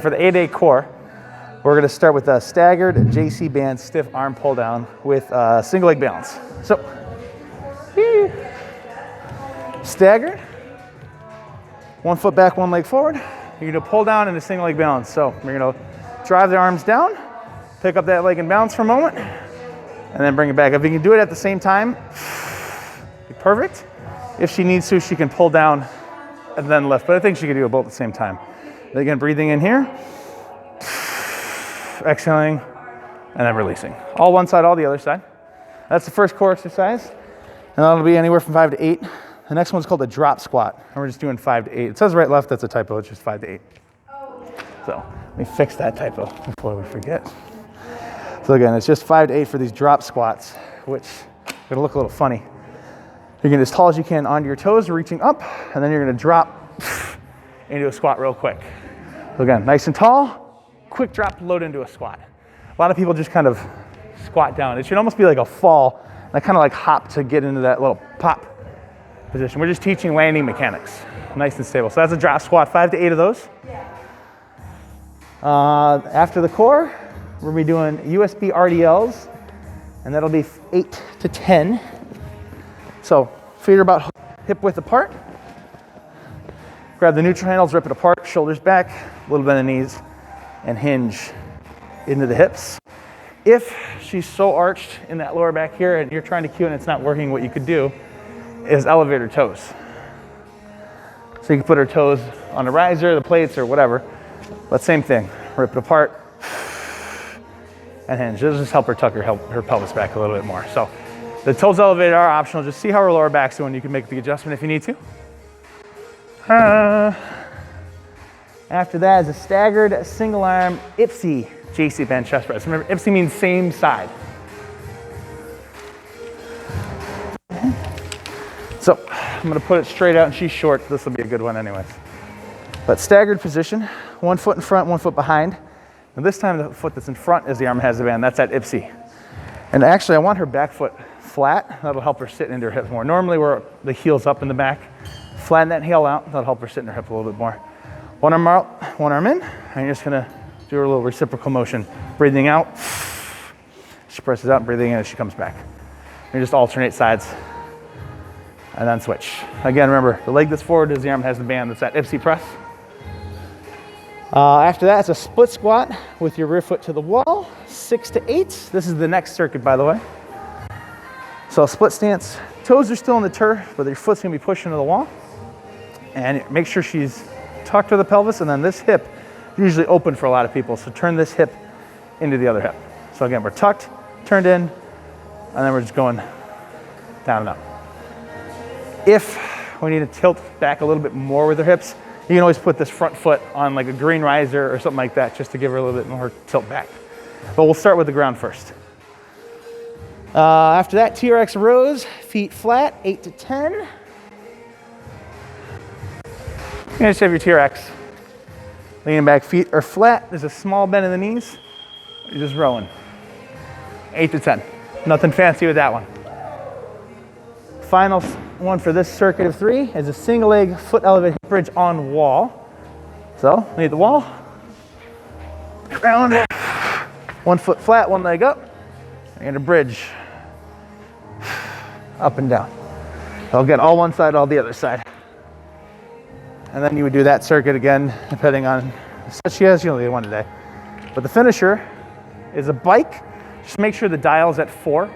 For the 8A core, we're going to start with a staggered JC band stiff arm pull down with single leg balance. So, staggered, 1 foot back, 1 leg forward. You're going to pull down into single leg balance. So you're going to drive the arms down, pick up that leg and balance for a moment, and then bring it back. If you can do it at the same time, be perfect. If she needs to, she can pull down and then lift, but I think she can do it both at the same time. Again, breathing in here, exhaling, and then releasing. All one side, all the other side. That's the first core exercise, and that'll be anywhere from 5 to 8. The next one's called a drop squat, and we're just doing 5 to 8. It says right, left, that's a typo, it's just 5 to 8. So let me fix that typo before we forget. So again, it's just 5 to 8 for these drop squats, which are gonna look a little funny. You're gonna get as tall as you can onto your toes, reaching up, and then you're gonna drop into a squat real quick. So again, nice and tall, quick drop, load into a squat. A lot of people just kind of squat down. It should almost be like a fall, and kind of like hop to get into that little pop position. We're just teaching landing mechanics, nice and stable. So that's a drop squat, 5 to 8 of those. After the core, we're gonna be doing USB RDLs, and that'll be 8 to 10. So feet are about hip width apart. Grab the neutral handles, rip it apart, shoulders back, a little bend the knees, and hinge into the hips. If she's so arched in that lower back here and you're trying to cue and it's not working, what you could do is elevate her toes. So you can put her toes on the riser, the plates, or whatever, but same thing, rip it apart and hinge. This will just help her tuck her pelvis back a little bit more. So the toes elevated are optional. Just see how her lower back's doing. You can make the adjustment if you need to. After that is a staggered single arm IPSY JC band chest press. Remember, IPSY means same side. So I'm gonna put it straight out and she's short. This will be a good one anyways. But staggered position, 1 foot in front, 1 foot behind. And this time the foot that's in front is the arm has the band. That's at IPSY. And actually I want her back foot flat. That'll help her sit into her hips more. Normally we're the heels up in the back. Flatten that heel out, that'll help her sit in her hip a little bit more. One arm out, one arm in, and you're just gonna do a little reciprocal motion. Breathing out, she presses out, breathing in as she comes back. You just alternate sides, and then switch. Again, remember, the leg that's forward is the arm that has the band, that's that IPSY press. After that, it's a split squat with your rear foot to the wall, 6 to 8. This is the next circuit, by the way. So split stance, toes are still in the turf, but your foot's gonna be pushing to the wall. And make sure she's tucked to the pelvis, and then this hip is usually open for a lot of people. So turn this hip into the other hip. So again, we're tucked, turned in, and then we're just going down and up. If we need to tilt back a little bit more with her hips, you can always put this front foot on like a green riser or something like that, just to give her a little bit more tilt back. But we'll start with the ground first. After that, TRX rows, feet flat, 8 to 10. You just have your TRX. Leaning back, feet are flat. There's a small bend in the knees. You're just rowing. 8 to 10. Nothing fancy with that one. Final one for this circuit of 3 is a single leg foot elevated hip bridge on wall. So, lead the wall. Round. 1 foot flat, 1 leg up. And a bridge. Up and down. So again, all one side, all the other side. And then you would do that circuit again, depending on the set she has. You only need one today. But the finisher is a bike. Just make sure the dial's at 4.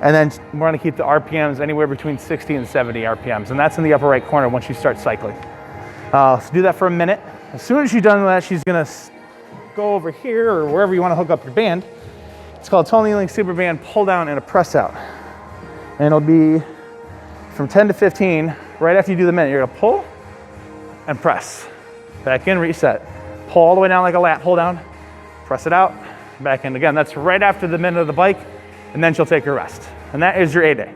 And then we're gonna keep the RPMs anywhere between 60 and 70 RPMs. And that's in the upper right corner once you start cycling. So do that for a minute. As soon as she's done with that, she's gonna go over here or wherever you wanna hook up your band. It's called toe kneeling super band pull down and a press out. And it'll be from 10 to 15. Right after you do the minute, you're gonna pull and press. Back in, reset. Pull all the way down like a lat pull down. Press it out, back in again. That's right after the minute of the bike, and then she'll take her rest. And that is your A day.